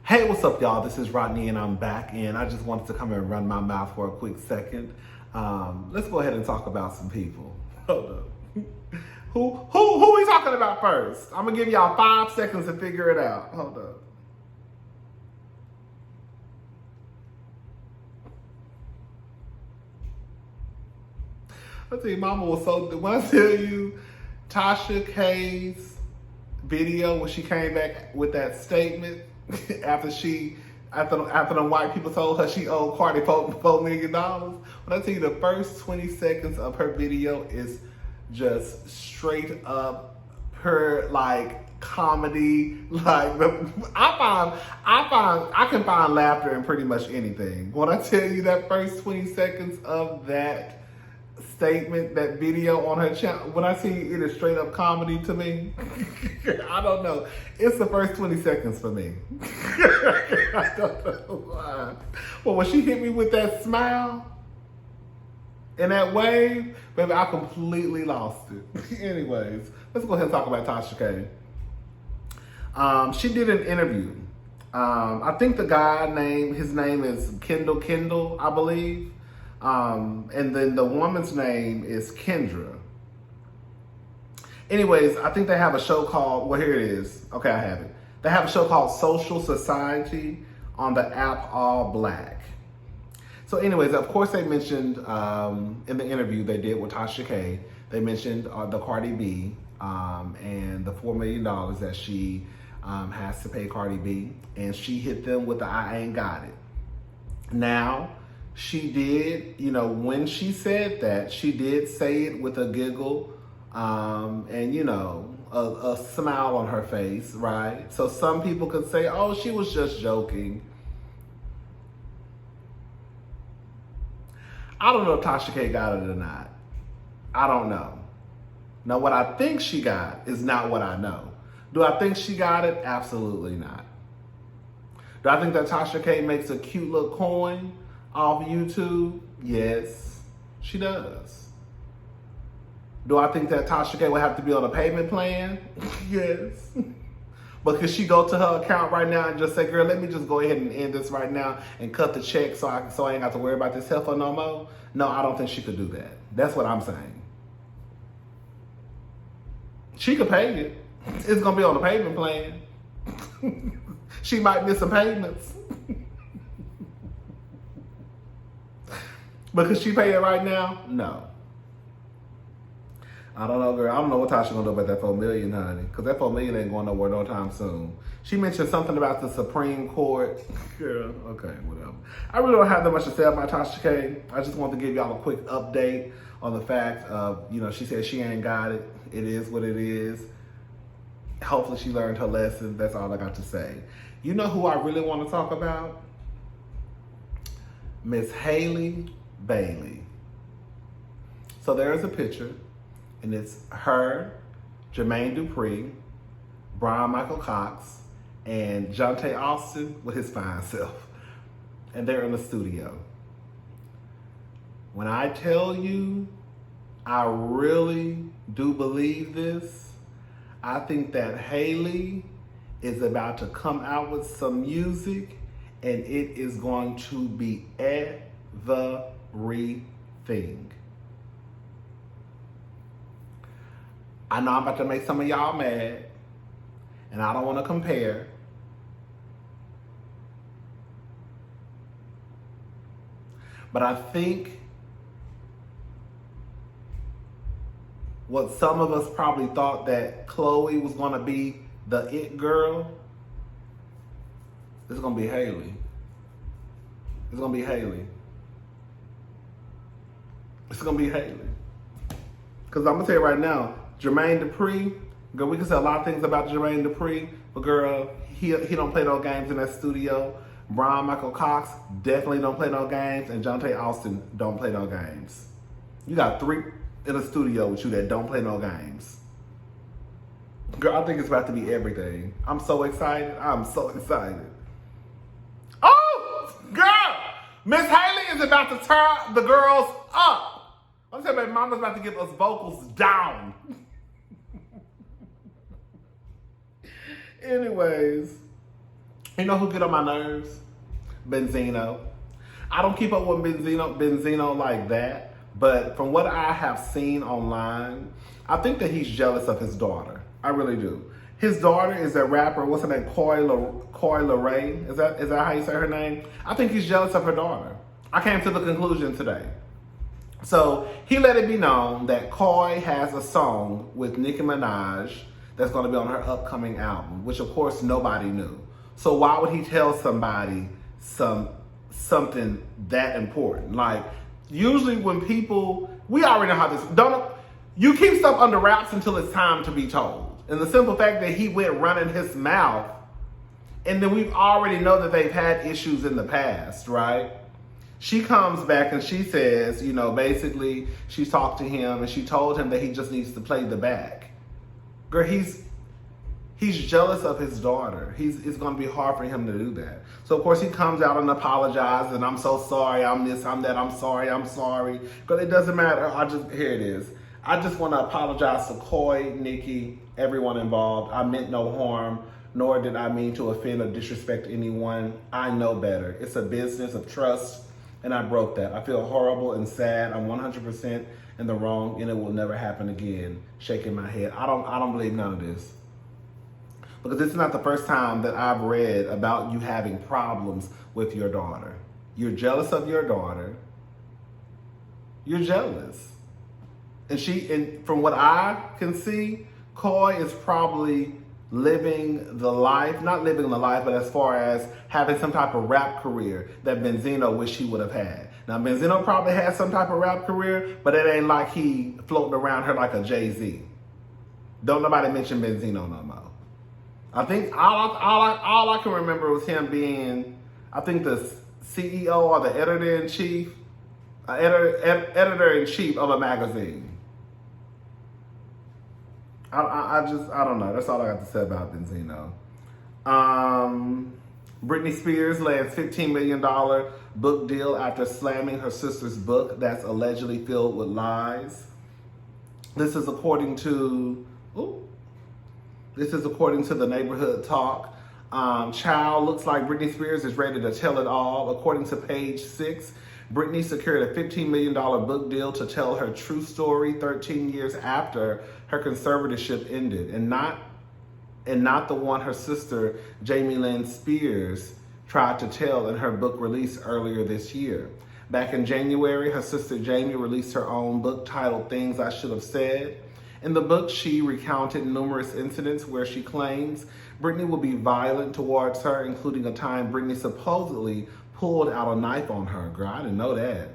Hey, what's up, y'all? This is Rodney, and I'm back, and I just wanted to come and run my mouth for a quick second. Let's go ahead and talk about some people. Hold up. Who we talking about first? I'm gonna give y'all 5 seconds to figure it out. Hold up. I tell you, Mama was so. When I tell you, Tasha K's video when she came back with that statement after the white people told her she owed Cardi $4 million. When I tell you, the first 20 seconds of her video is just straight up her comedy. I can find laughter in pretty much anything. When I tell you that first 20 seconds of that statement, that video on her channel, when I see it is straight up comedy to me. I don't know. It's the first 20 seconds for me. I don't know why. But when she hit me with that smile and that wave, baby, I completely lost it. Anyways, let's go ahead and talk about Tasha K. She did an interview. I think the guy his name is Kendall, I believe. And then the woman's name is Kendra. Anyways, I think they have a show called, well, here it is. Okay, I have it. They have a show called Social Society on the app All Black. So anyways, of course they mentioned in the interview they did with Tasha K, they mentioned the Cardi B and the $4 million that she has to pay Cardi B. And she hit them with the I ain't got it. Now, she did, when she said that, she did say it with a giggle and, a smile on her face, right? So some people could say, oh, she was just joking. I don't know if Tasha K got it or not. I don't know. Now, what I think she got is not what I know. Do I think she got it? Absolutely not. Do I think that Tasha K makes a cute little coin off YouTube? Yes, she does. Do I think that Tasha K would have to be on a payment plan? Yes. But could she go to her account right now and just say, girl, let me just go ahead and end this right now and cut the check so I ain't got to worry about this heifer no more? No, I don't think she could do that. That's what I'm saying. She could pay it. It's going to be on a payment plan. She might miss some payments. But could she pay it right now? No. I don't know, girl. I don't know what Tasha gonna do about that $4 million, honey. Because that $4 million ain't going nowhere no time soon. She mentioned something about the Supreme Court. Girl, okay, whatever. I really don't have that much to say about Tasha K. I just want to give y'all a quick update on the fact of, she said she ain't got it. It is what it is. Hopefully she learned her lesson. That's all I got to say. You know who I really want to talk about? Miss Halle Bailey. So there's a picture, and it's her, Jermaine Dupri, Brian Michael Cox, and Jonte Austin with his fine self. And they're in the studio. When I tell you, I really do believe this. I think that Halle is about to come out with some music, and it is going to be everything. I know I'm about to make some of y'all mad, and I don't want to compare. But I think what some of us probably thought that Chloe was going to be the it girl, it's going to be Halle. It's going to be Halle. It's going to be Halle. Because I'm going to tell you right now, Jermaine Dupri, girl, we can say a lot of things about Jermaine Dupri, but girl, he don't play no games in that studio. Brian Michael Cox definitely don't play no games, and Jonte Austin don't play no games. You got 3 in a studio with you that don't play no games. Girl, I think it's about to be everything. I'm so excited. I'm so excited. Oh, girl! Miss Halle is about to turn the girls up. I'm telling you, Mama's about to give us vocals down. Anyways, You know who get on my nerves? Benzino. I don't keep up with Benzino like that, but from what I have seen online, I think that he's jealous of his daughter. I really do. His daughter is a rapper. What's her name? Leray. Is that how you say her name? I think he's jealous of her daughter. I came to the conclusion today. So he let it be known that Coy has a song with Nicki Minaj that's going to be on her upcoming album, which of course nobody knew. So why would he tell somebody something that important? Like, usually when people, we already know how this, you keep stuff under wraps until it's time to be told. And the simple fact that he went running his mouth, and then we've already know that they've had issues in the past, right? She comes back and she says, basically she's talked to him and she told him that he just needs to play the back. Girl, he's jealous of his daughter. It's going to be hard for him to do that. So, of course, he comes out and apologizes, and I'm so sorry, I'm this, I'm that, I'm sorry. But it doesn't matter. Here it is. I just want to apologize to Coy, Nicki, everyone involved. I meant no harm, nor did I mean to offend or disrespect anyone. I know better. It's a business of trust, and I broke that. I feel horrible and sad. I'm 100% in the wrong, and it will never happen again. Shaking my head. I don't believe none of this. Because this is not the first time that I've read about you having problems with your daughter. You're jealous of your daughter. You're jealous. And from what I can see, Coy is probably living the life, not living the life, but as far as having some type of rap career that Benzino wish he would have had. Now, Benzino probably had some type of rap career, but it ain't like he floating around her like a Jay-Z. Don't nobody mention Benzino no more. I think all I can remember was him being, I think, the CEO or the editor-in-chief of a magazine. I don't know. That's all I got to say about Benzino. Britney Spears lands $15 million book deal after slamming her sister's book that's allegedly filled with lies. This is according to the Neighborhood Talk. Child, looks like Britney Spears is ready to tell it all. According to Page 6, Britney secured a $15 million book deal to tell her true story 13 years after her conservatorship ended, and not the one her sister Jamie Lynn Spears tried to tell in her book release earlier this year. Back in January, her sister Jamie released her own book titled Things I Should Have Said. In the book, she recounted numerous incidents where she claims Britney will be violent towards her, including a time Britney supposedly pulled out a knife on her. Girl, I didn't know that.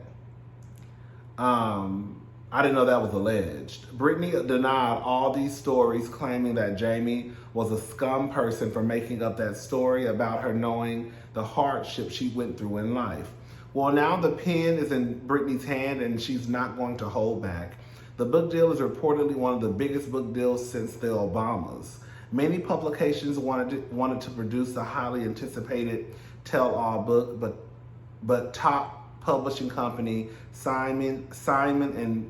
I didn't know that was alleged. Britney denied all these stories, claiming that Jamie was a scum person for making up that story about her knowing the hardship she went through in life. Well, now the pen is in Britney's hand and she's not going to hold back. The book deal is reportedly one of the biggest book deals since the Obamas. Many publications wanted to produce a highly anticipated tell-all book, but top publishing company Simon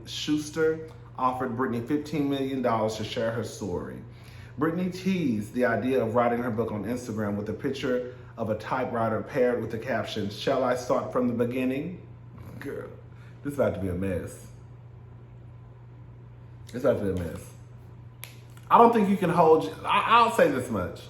& Schuster offered Britney $15 million to share her story. Britney teased the idea of writing her book on Instagram with a picture of a typewriter paired with the caption, "Shall I start from the beginning?" Girl, this is about to be a mess. It's about to be a mess. I don't think you can hold. I'll say this much.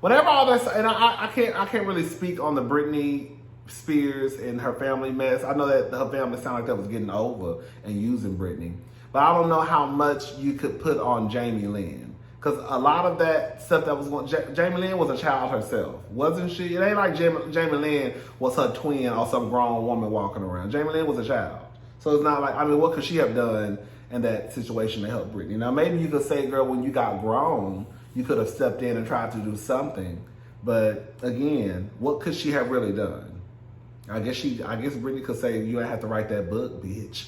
Whenever all that, and I can't really speak on the Britney Spears and her family mess. I know that her family sounded like that was getting over and using Britney, but I don't know how much you could put on Jamie Lynn, because a lot of that stuff that was going. Jamie Lynn was a child herself, wasn't she? It ain't like Jamie Lynn was her twin or some grown woman walking around. Jamie Lynn was a child, so it's not like, I mean, what could she have done in that situation to help Britney? Now, maybe you could say, girl, when you got grown, you could have stepped in and tried to do something. But again, what could she have really done? I guess Britney could say, you ain't have to write that book, bitch.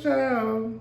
Child.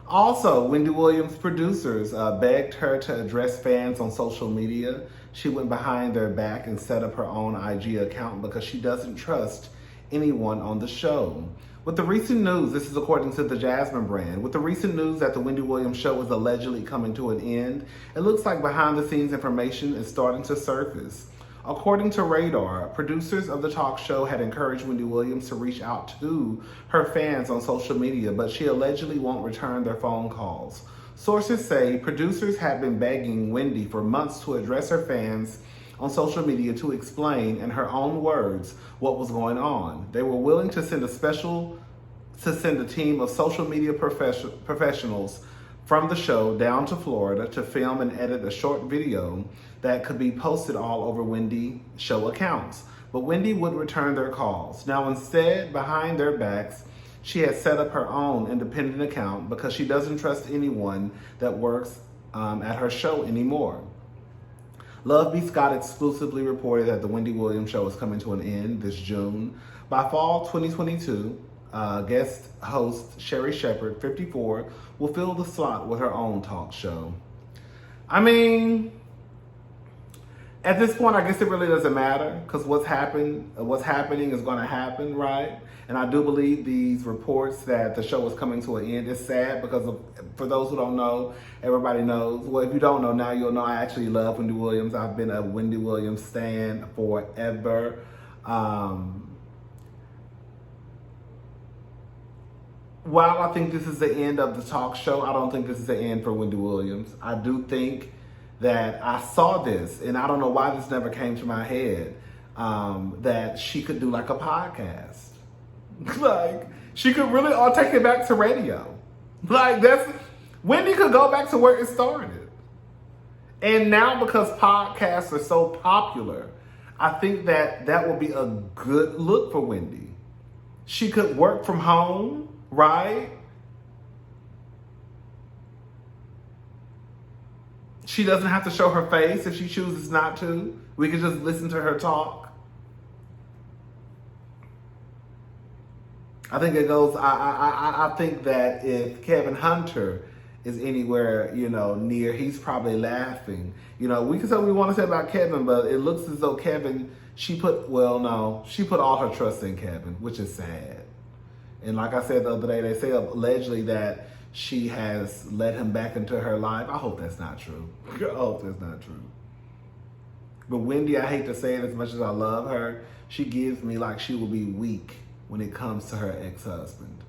Also, Wendy Williams' producers begged her to address fans on social media. She went behind their back and set up her own IG account because she doesn't trust anyone on the show. With the recent news, this is according to the Jasmine brand, with the recent news that the Wendy Williams show is allegedly coming to an end, it looks like behind the scenes information is starting to surface. According to Radar, producers of the talk show had encouraged Wendy Williams to reach out to her fans on social media, but she allegedly won't return their phone calls. Sources say producers have been begging Wendy for months to address her fans on social media to explain, in her own words, what was going on. They were willing to send a team of social media professionals from the show down to Florida to film and edit a short video that could be posted all over Wendy show accounts. But Wendy would return their calls. Now instead, behind their backs, she has set up her own independent account because she doesn't trust anyone that works at her show anymore. Love B. Scott exclusively reported that the Wendy Williams show is coming to an end this June. By fall 2022, guest host Sherri Shepherd, 54, will fill the slot with her own talk show. I mean, at this point, I guess it really doesn't matter because what's happening is going to happen, right? And I do believe these reports that the show is coming to an end is sad because for those who don't know, everybody knows. Well, if you don't know, now you'll know I actually love Wendy Williams. I've been a Wendy Williams stan forever. While I think this is the end of the talk show, I don't think this is the end for Wendy Williams. I do think that I saw this, and I don't know why this never came to my head, that she could do like a podcast. Like, she could really all take it back to radio. Like, Wendy could go back to where it started. And now because podcasts are so popular, I think that would be a good look for Wendy. She could work from home, right? She doesn't have to show her face if she chooses not to. We can just listen to her talk. I think it goes, I think that if Kevin Hunter is anywhere, near, he's probably laughing. We can say what we want to say about Kevin, but it looks as though Kevin, she put all her trust in Kevin, which is sad. And like I said the other day, they say allegedly that she has let him back into her life. I hope that's not true. I hope that's not true. But Wendy, I hate to say it as much as I love her, she gives me like she will be weak when it comes to her ex-husband.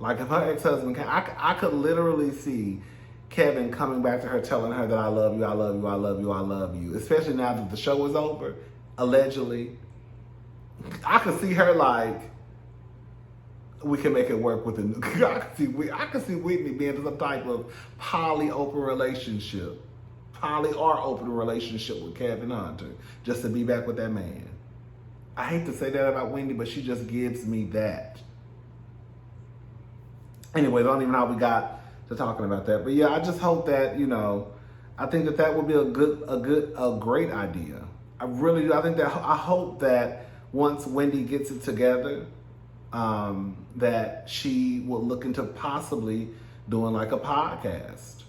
Like if her ex-husband I could literally see Kevin coming back to her telling her that I love you, I love you, I love you, I love you. Especially now that the show is over, allegedly. I could see her like, we can make it work with I could see Whitney being in some type of poly-open relationship. Poly or open relationship with Kevin Hunter. Just to be back with that man. I hate to say that about Wendy, but she just gives me that. Anyway, I don't even know how we got to talking about that. But yeah, I just hope that, I think that would be a great idea. I really do. I hope that once Wendy gets it together, that she will look into possibly doing like a podcast.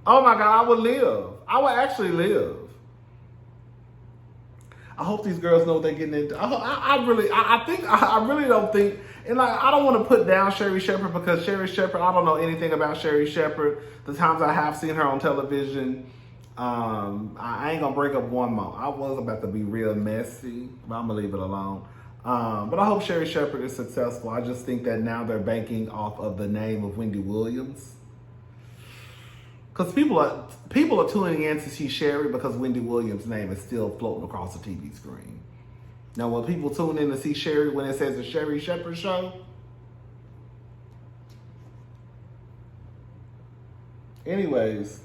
Oh my God, I would live. I would actually live. I hope these girls know what they're getting into. I really don't think, and like, I don't want to put down Sherri Shepherd because Sherri Shepherd, I don't know anything about Sherri Shepherd. The times I have seen her on television, I ain't gonna break up one more. I was about to be real messy, but I'm gonna leave it alone. But I hope Sherri Shepherd is successful. I just think that now they're banking off of the name of Wendy Williams. Because people are tuning in to see Sherri because Wendy Williams' name is still floating across the TV screen. Now, when people tune in to see Sherri when it says the Sherri Shepherd Show, anyways,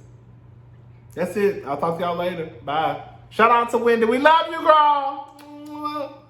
that's it. I'll talk to y'all later. Bye. Shout out to Wendy. We love you, girl.